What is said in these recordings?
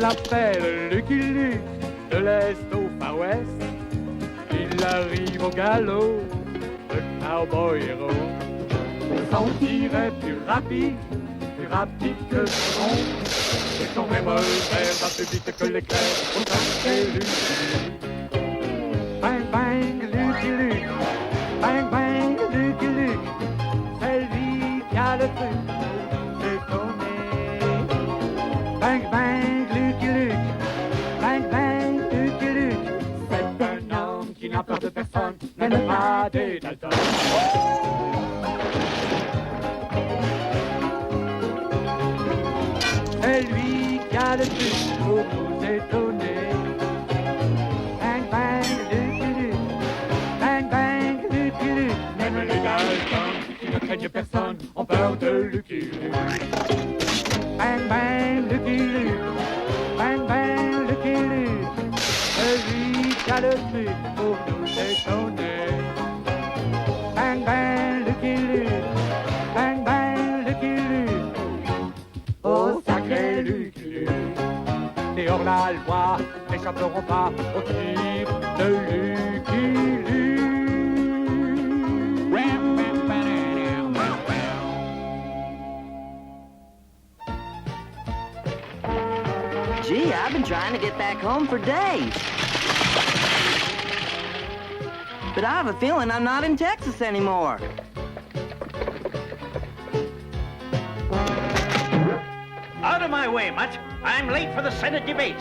l'appelle Lucky Luke, de l'Est au Far West. Il arrive au galop, le cowboy héros. Son tir est plus rapide que le son. Et son revolver va plus vite que l'éclair, autant que Lucky Luke. Bang bang Lucky Luke, bang bang Lucky Luke, c'est lui qui a le truc pour s'étonner. Bang bang Lucky Luke, bang bang Lucky Luke, c'est un homme qui n'a peur de personne, même pas des Dalton. C'est lui qui a le truc pour nous étonner. Bang bang Lucky Luke, bang bang Lucky Luke, même les Dalton qui ne craignent personne ont peur de Lucky Luke. Bang bang Lucky Luke, bang bang Lucky Luke, c'est lui qui a le truc pour nous étonner. Bang bang Lucky Luke, bang bang Lucky Luke, oh sacré Lucky Luke. Et hors la loi n'échapperont pas au tir de Lucky Luke. Gee, I've been trying to get back home for days. But I have a feeling I'm not in Texas anymore. Out of my way, Mutt. I'm late for the Senate debate.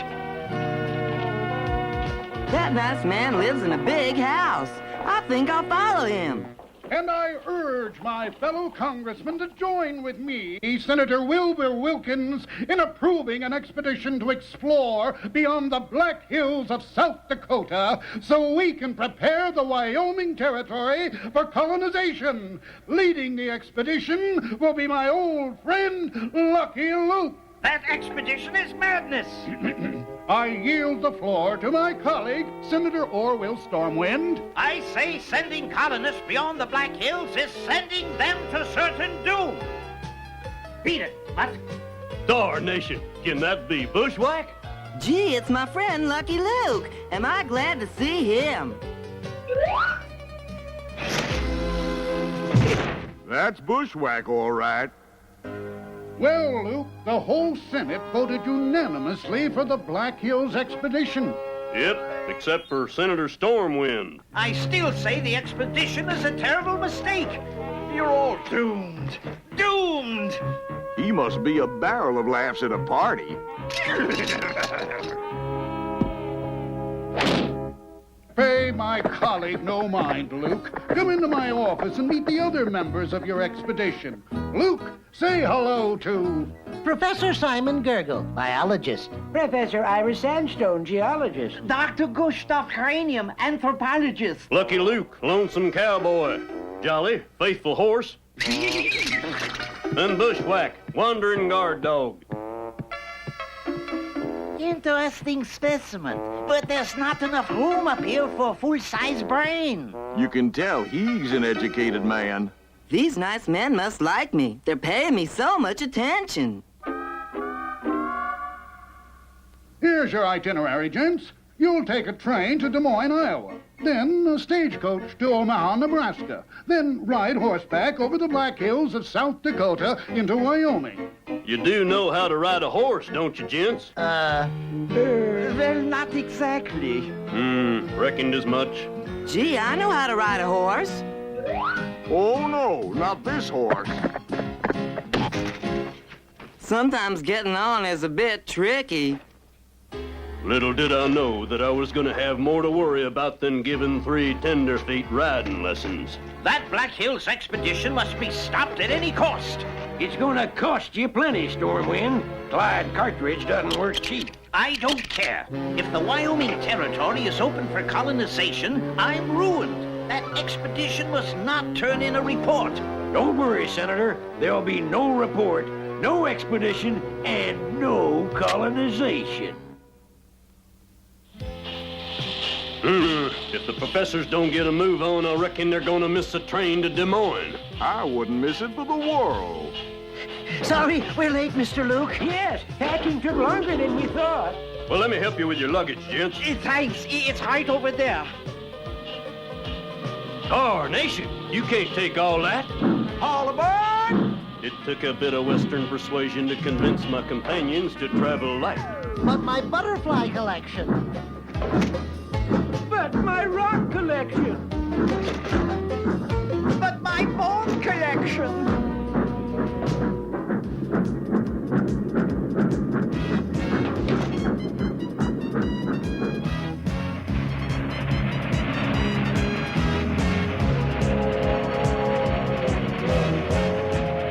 That nice man lives in a big house. I think I'll follow him. And I urge my fellow congressmen to join with me, Senator Wilbur Wilkins, in approving an expedition to explore beyond the Black Hills of South Dakota so we can prepare the Wyoming Territory for colonization. Leading the expedition will be my old friend, Lucky Luke. That expedition is madness. I yield the floor to my colleague, Senator Orville Stormwind. I say sending colonists beyond the Black Hills is sending them to certain doom. Beat it, Mutt. Darnation, can that be bushwhack? Gee, it's my friend Lucky Luke. Am I glad to see him? That's bushwhack, all right. Well, Luke, the whole Senate voted unanimously for the Black Hills expedition. Yep, except for Senator Stormwind. I still say the expedition is a terrible mistake. You're all doomed. Doomed! He must be a barrel of laughs at a party. Pay my colleague no mind, Luke. Come into my office and meet the other members of your expedition. Luke, say hello to... Professor Simon Gurgle, biologist. Professor Ira Sandstone, geologist. Dr. Gustav Cranium, anthropologist. Lucky Luke, lonesome cowboy. Jolly, faithful horse. And bushwhack, wandering guard dog. Interesting specimen, but there's not enough room up here for a full-size brain. You can tell he's an educated man. These nice men must like me. They're paying me so much attention. Here's your itinerary, gents. You'll take a train to Des Moines, Iowa. Then a stagecoach to Omaha, Nebraska. Then ride horseback over the Black Hills of South Dakota into Wyoming. You do know how to ride a horse, don't you, gents? Well, not exactly. Reckoned as much. Gee, I know how to ride a horse. Oh, no, not this horse. Sometimes getting on is a bit tricky. Little did I know that I was gonna have more to worry about than giving 3 tenderfeet riding lessons. That Black Hills expedition must be stopped at any cost. It's gonna cost you plenty, Stormwind. Clyde cartridge doesn't work cheap. I don't care. If the Wyoming Territory is open for colonization, I'm ruined. That expedition must not turn in a report. Don't worry, Senator. There'll be no report, no expedition, and no colonization. If the professors don't get a move on, I reckon they're gonna miss the train to Des Moines. I wouldn't miss it for the world. Sorry, we're late, Mr. Luke. Yes, packing took longer than we thought. Well, let me help you with your luggage, gents. Thanks. It's right over there. Darnation, you can't take all that. All aboard! It took a bit of Western persuasion to convince my companions to travel light. But my butterfly collection. But my rock collection. But my bone collection.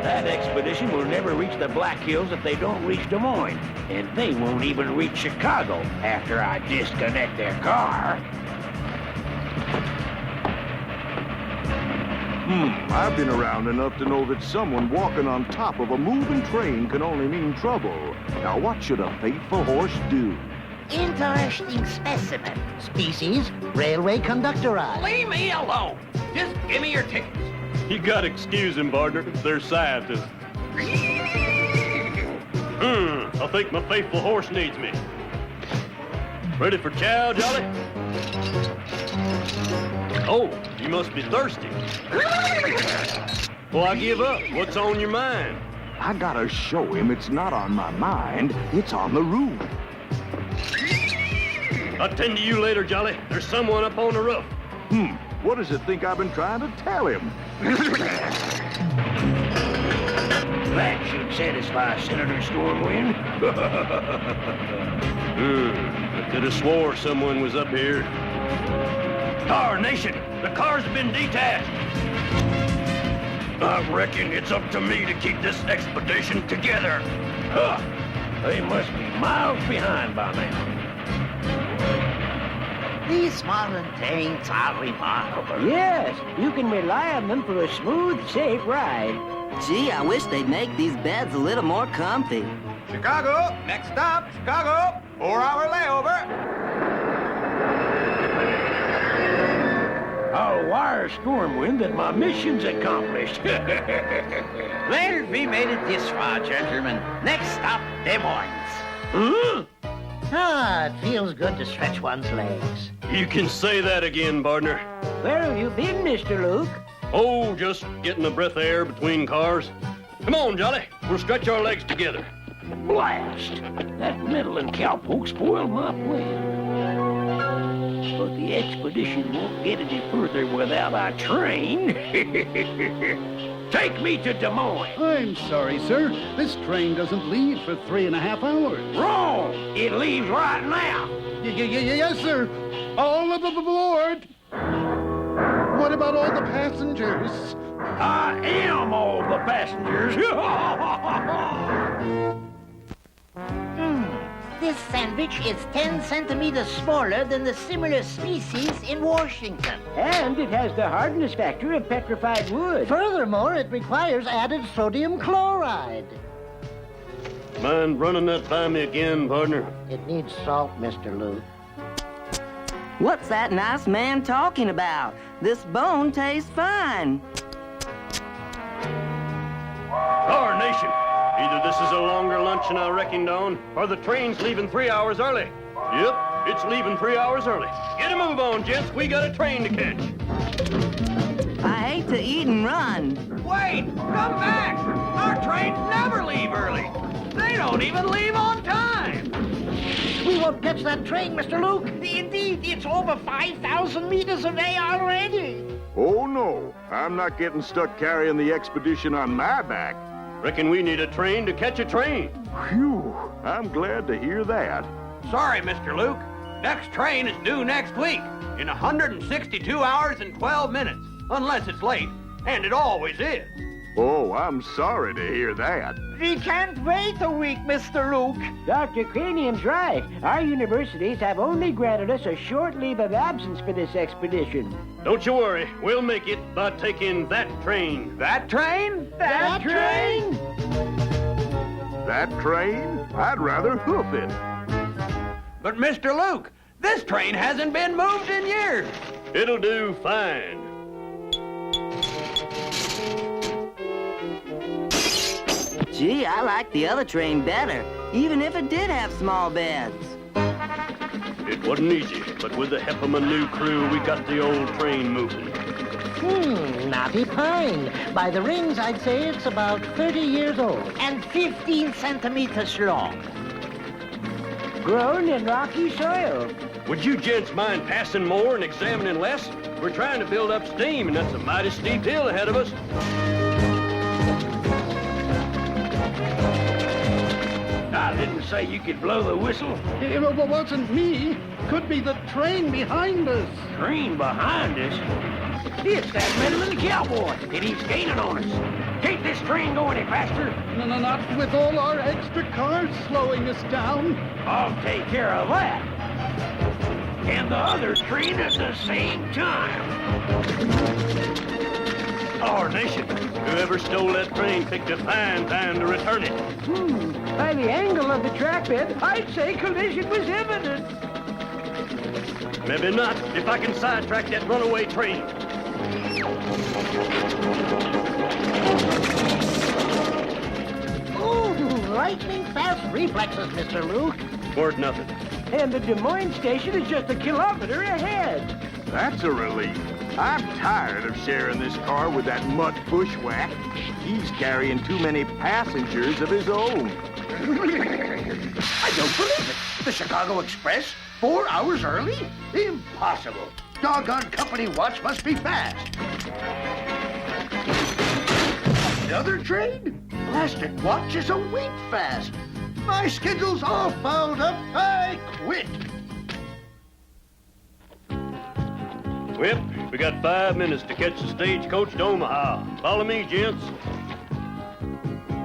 That expedition will never reach the Black Hills if they don't reach Des Moines. And they won't even reach Chicago after I disconnect their car. I've been around enough to know that someone walking on top of a moving train can only mean trouble. Now, what should a faithful horse do? Interesting specimen. Species, railway conductorized. Leave me alone. Just give me your tickets. You gotta excuse him, partner. They're scientists. I think my faithful horse needs me. Ready for chow, Jolly? Oh, you must be thirsty. Well, I give up. What's on your mind? I gotta show him it's not on my mind, it's on the roof. I'll tend to you later, Jolly. There's someone up on the roof. What does it think I've been trying to tell him? That should satisfy Senator Stormwind. I could have swore someone was up here. Darnation! The cars have been detached! I reckon it's up to me to keep this expedition together. They must be miles behind by now. These modern trains are remarkable. Yes, you can rely on them for a smooth, safe ride. Gee, I wish they'd make these beds a little more comfy. Chicago, next stop, Chicago. 4-hour layover. I'll wire Stormwind that my mission's accomplished. Well, we made it this far, gentlemen. Next stop, Des Moines. Huh? It feels good to stretch one's legs. You can say that again, partner. Where have you been, Mr. Luke? Oh, just getting a breath of air between cars. Come on, Jolly. We'll stretch our legs together. Blast! That meddling cowpoke spoiled my plan. But the expedition won't get any further without a train. Take me to Des Moines. I'm sorry, sir. This train doesn't leave for 3.5 hours. Wrong! It leaves right now. Yes, sir. All aboard. What about all the passengers? I am all the passengers. This sandwich is 10 centimeters smaller than the similar species in Washington. And it has the hardness factor of petrified wood. Furthermore, it requires added sodium chloride. Mind running that by me again, partner? It needs salt, Mr. Luke. What's that nice man talking about? This bone tastes fine. Darnation! Either this is a longer lunch than I reckoned on, or the train's leaving 3 hours early. Yep, it's leaving 3 hours early. Get a move on, gents. We got a train to catch. I hate to eat and run. Wait! Come back! Our trains never leave early. They don't even leave on time. We won't catch that train, Mr. Luke. Indeed, it's over 5,000 meters away already. Oh, no. I'm not getting stuck carrying the expedition on my back. Reckon we need a train to catch a train. Phew. I'm glad to hear that. Sorry, Mr. Luke. Next train is due next week in 162 hours and 12 minutes, unless it's late, and it always is. Oh, I'm sorry to hear that. We can't wait a week, Mr. Luke. Dr. Cranium's right. Our universities have only granted us a short leave of absence for this expedition. Don't you worry. We'll make it by taking that train. That train? That train? That train? I'd rather hoof it. But, Mr. Luke, this train hasn't been moved in years. It'll do fine. Gee, I like the other train better, even if it did have small beds. It wasn't easy, but with the help of my new crew, we got the old train moving. Knotty pine. By the rings, I'd say it's about 30 years old. And 15 centimeters long. Grown in rocky soil. Would you gents mind passing more and examining less? We're trying to build up steam, and that's a mighty steep hill ahead of us. I didn't say you could blow the whistle. It wasn't me. Could be the train behind us. Train behind us? It's that meddling cowboy, and he's gaining on us. Can't this train go any faster? No, not with all our extra cars slowing us down. I'll take care of that. And the other train at the same time. Darnation! Whoever stole that train picked a fine time to return it. By the angle of the track bed, I'd say collision was imminent. Maybe not, if I can sidetrack that runaway train. Ooh, lightning fast reflexes, Mr. Luke. Worth nothing. And the Des Moines station is just a kilometer ahead. That's a relief. I'm tired of sharing this car with that mutt bushwhack. He's carrying too many passengers of his own. I don't believe it. The Chicago Express? 4 hours early? Impossible. Doggone company watch must be fast. Another train? Blasted watch is a week fast. My schedule's all fouled up. I quit. Whip, we got 5 minutes to catch the stagecoach to Omaha. Follow me, gents.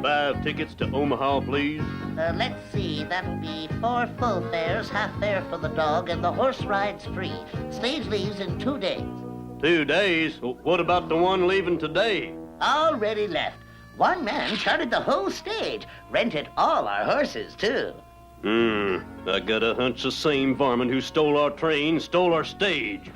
5 tickets to Omaha, please. Let's see. That'll be 4 full fares, half fare for the dog, and the horse ride's free. Stage leaves in 2 days. 2 days? What about the one leaving today? Already left. One man chartered the whole stage. Rented all our horses, too. I got a hunch the same varmint who stole our train stole our stage.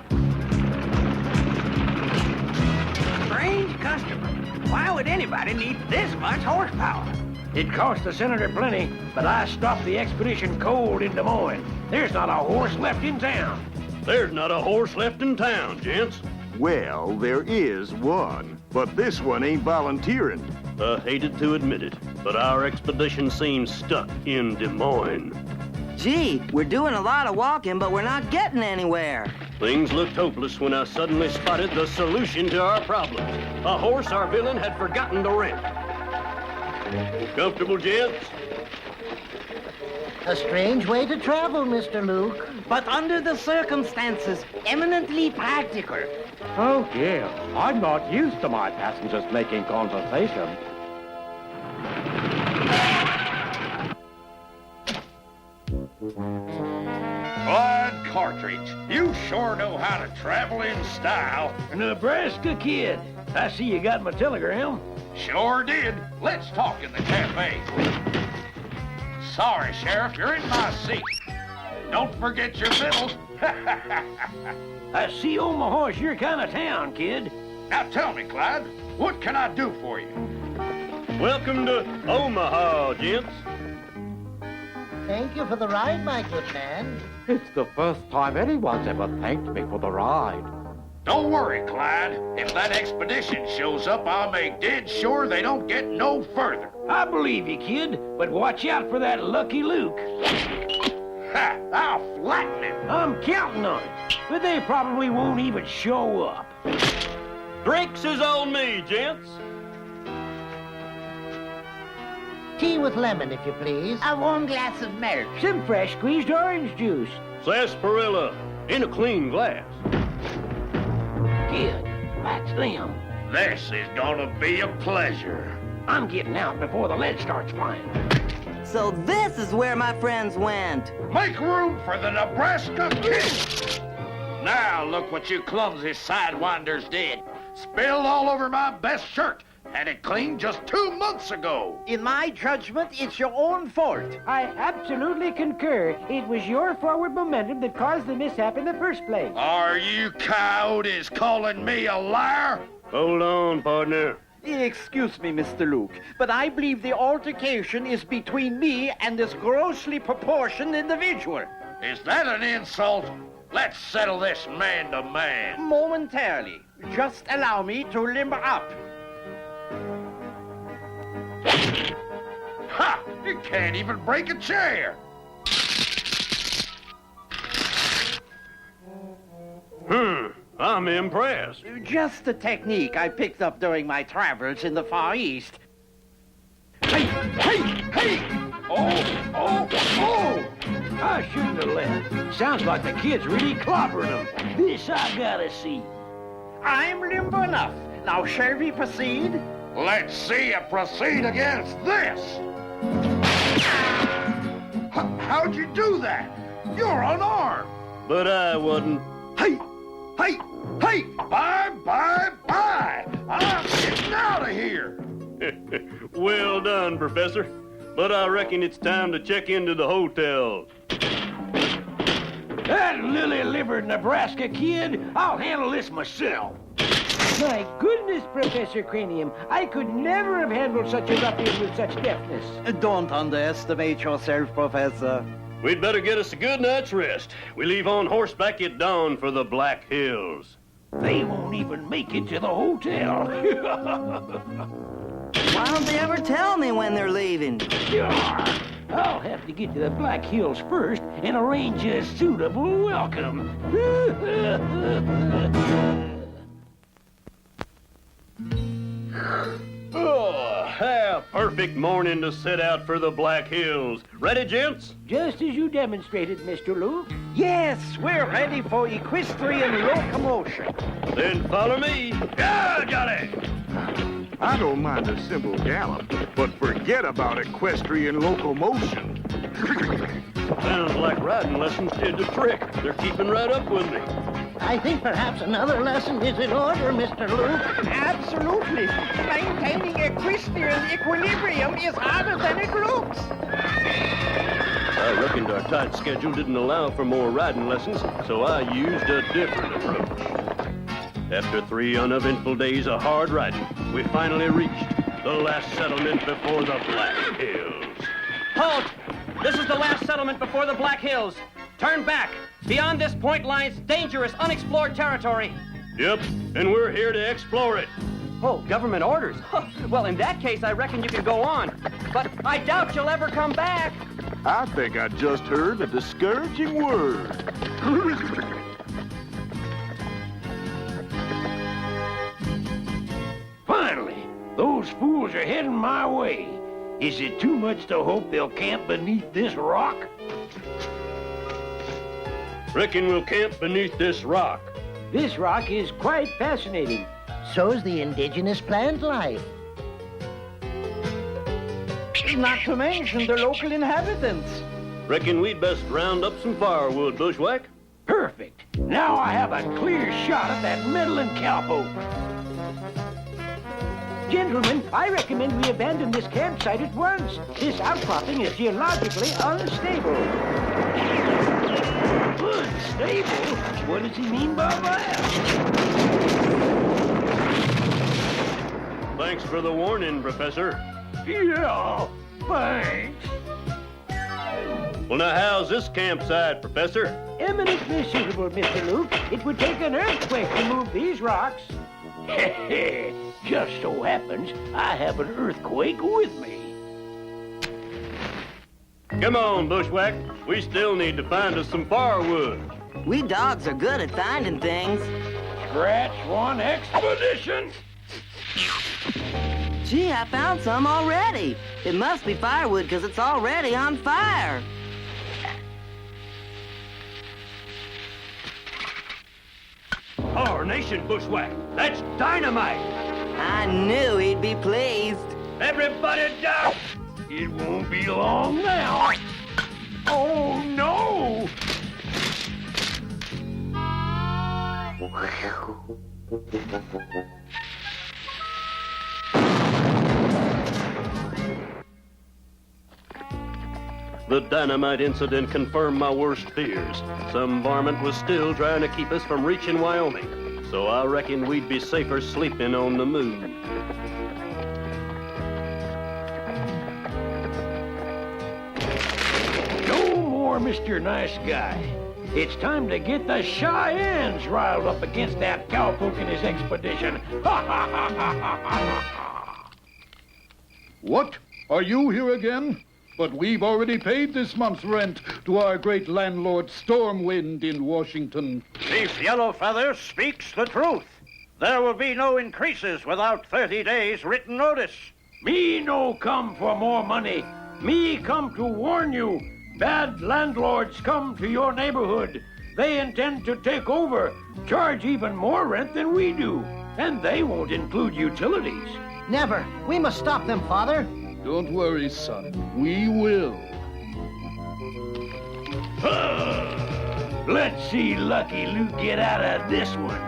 Strange customer. Why would anybody need this much horsepower? It cost the senator plenty, but I stopped the expedition cold in Des Moines. There's not a horse left in town. There's not a horse left in town, gents. Well, there is one, but this one ain't volunteering. I hated to admit it, but our expedition seems stuck in Des Moines. Gee, we're doing a lot of walking, but we're not getting anywhere. Things looked hopeless when I suddenly spotted the solution to our problem. A horse our villain had forgotten to rent. Comfortable, gents? A strange way to travel, Mr. Luke. But under the circumstances, eminently practical. Oh, dear. I'm not used to my passengers making conversation. Bud Cartridge, you sure know how to travel in style. Nebraska kid. I see you got my telegram. Sure did. Let's talk in the cafe. Sorry, Sheriff, you're in my seat. Don't forget your victuals. I see Omaha's your kind of town, kid. Now tell me, Clyde, what can I do for you? Welcome to Omaha, gents. Thank you for the ride, my good man. It's the first time anyone's ever thanked me for the ride. Don't worry, Clyde. If that expedition shows up, I'll make dead sure they don't get no further. I believe you, kid, but watch out for that Lucky Luke. Ha! I'll flatten him. I'm counting on it, but they probably won't even show up. Drinks is on me, gents. Tea with lemon, if you please. A warm glass of milk. Some fresh squeezed orange juice. Sarsaparilla in a clean glass. Kid, that's them. This is gonna be a pleasure. I'm getting out before the lead starts flying. So this is where my friends went. Make room for the Nebraska Kid! Now look what you clumsy sidewinders did. Spilled all over my best shirt. Had it cleaned just 2 months ago. In my judgment, it's your own fault. I absolutely concur. It was your forward momentum that caused the mishap in the first place. Are you coyotes calling me a liar? Hold on, partner. Excuse me, Mr. Luke, but I believe the altercation is between me and this grossly proportioned individual. Is that an insult? Let's settle this man to man. Momentarily. Just allow me to limber up. Ha! You can't even break a chair. I'm impressed. Just a technique I picked up during my travels in the Far East. Hey! Hey! Hey! Oh! I shouldn't have left. Sounds like the kid's really clobbering him. This I gotta see. I'm limber enough. Now, shall we proceed? Let's see you proceed against this. How'd you do that? You're unarmed. But I wasn't. Hey! Hey! Hey! Bye! I'm getting out of here. Well done, Professor. But I reckon it's time to check into the hotel. That lily-livered Nebraska kid, I'll handle this myself. My goodness, Professor Cranium, I could never have handled such a ruffian with such deftness. Don't underestimate yourself, Professor. We'd better get us a good night's rest. We leave on horseback at dawn for the Black Hills. They won't even make it to the hotel. Why don't they ever tell me when they're leaving? I'll have to get to the Black Hills first and arrange a suitable welcome. A perfect morning to set out for the Black Hills. Ready, gents? Just as you demonstrated, Mr. Luke. Yes, we're ready for equestrian locomotion. Then follow me. Yeah, Johnny! I don't mind a simple gallop, but forget about equestrian locomotion. Sounds like riding lessons did the trick. They're keeping right up with me. I think perhaps another lesson is in order, Mr. Luke. Absolutely. Maintaining equestrian equilibrium is harder than it looks. I reckoned our tight schedule didn't allow for more riding lessons, so I used a different approach. After 3 uneventful days of hard riding, we finally reached the last settlement before the Black Hills. Halt! This is the last settlement before the Black Hills. Turn back. Beyond this point lies dangerous, unexplored territory. Yep, and we're here to explore it. Oh, government orders. Well, in that case, I reckon you can go on. But I doubt you'll ever come back. I think I just heard a discouraging word. Finally, those fools are heading my way. Is it too much to hope they'll camp beneath this rock? Reckon we'll camp beneath this rock. This rock is quite fascinating. So's the indigenous plant life. Not to mention the local inhabitants. Reckon we'd best round up some firewood, Bushwhack. Perfect. Now I have a clear shot at that meddling cowpoke. Gentlemen, I recommend we abandon this campsite at once. This outcropping is geologically unstable. Unstable? What does he mean by that? Thanks for the warning, Professor. Yeah, thanks. Well, now, how's this campsite, Professor? Eminently suitable, Mr. Luke. It would take an earthquake to move these rocks. Just so happens I have an earthquake with me. Come on, Bushwhack. We still need to find us some firewood. We dogs are good at finding things. Scratch one expedition. Gee, I found some already. It must be firewood because it's already on fire. Our nation, Bushwhack. That's dynamite. I knew he'd be pleased. Everybody down. It won't be long now. Oh, no! The dynamite incident confirmed my worst fears. Some varmint was still trying to keep us from reaching Wyoming, so I reckon we'd be safer sleeping on the moon. Mr. Nice Guy. It's time to get the Cheyennes riled up against that cowpoke and his expedition. Ha ha ha ha ha ha! What? Are you here again? But we've already paid this month's rent to our great landlord Stormwind in Washington. Chief Yellowfeather speaks the truth. There will be no increases without 30 days written notice. Me no come for more money. Me come to warn you. Bad landlords come to your neighborhood. They intend to take over, charge even more rent than we do, and they won't include utilities. Never. We must stop them, Father. Don't worry, son. We will. Let's see Lucky Luke get out of this one.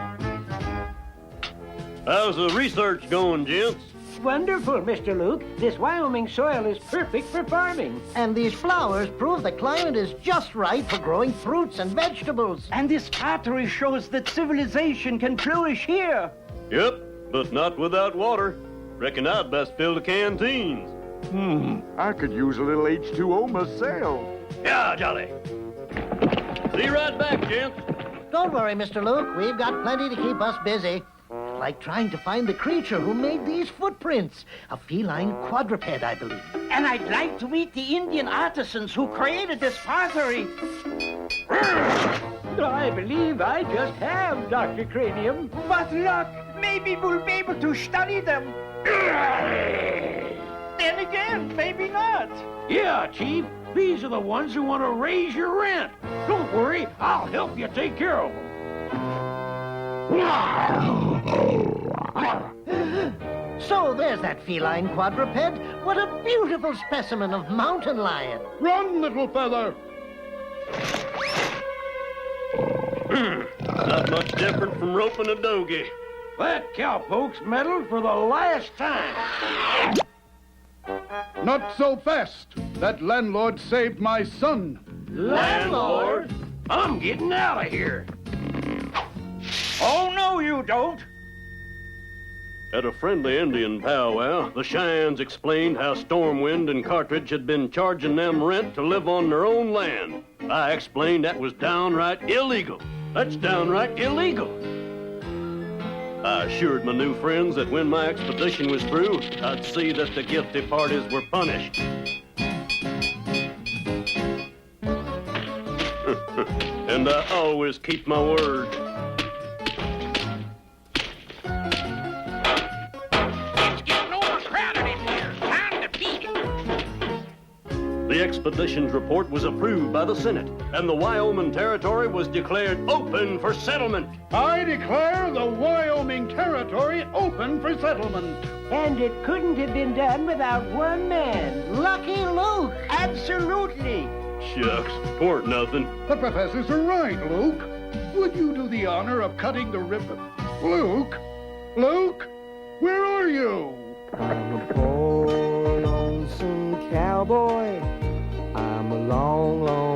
How's the research going, gents? Wonderful, Mr. Luke. This Wyoming soil is perfect for farming. And these flowers prove the climate is just right for growing fruits and vegetables. And this pottery shows that civilization can flourish here. Yep, but not without water. Reckon I'd best fill the canteens. I could use a little H2O myself. Yeah, Jolly. See you right back, gents. Don't worry, Mr. Luke. We've got plenty to keep us busy. Like trying to find the creature who made these footprints. A feline quadruped, I believe. And I'd like to meet the Indian artisans who created this pottery. I believe I just have, Dr. Cranium. But look, maybe we'll be able to study them. Then again, maybe not. Yeah, Chief. These are the ones who want to raise your rent. Don't worry, I'll help you take care of them. So there's that feline quadruped. What a beautiful specimen of mountain lion. Run, little feather. Not much different from roping a dogie. That cowpoke's meddled for the last time. Not so fast. That landlord saved my son. Landlord? I'm getting out of here. Oh, no, you don't. At a friendly Indian powwow, the Cheyennes explained how Stormwind and Cartridge had been charging them rent to live on their own land. I explained that was downright illegal. That's downright illegal. I assured my new friends that when my expedition was through, I'd see that the guilty parties were punished. And I always keep my word. The expedition's report was approved by the Senate, and the Wyoming Territory was declared open for settlement. I declare the Wyoming Territory open for settlement. And it couldn't have been done without one man. Lucky Luke. Absolutely. Shucks, weren't nothing. The professors are right, Luke. Would you do the honor of cutting the ribbon? Luke? Luke? Where are you? I'm a poor lonesome cowboy. I'm a long, long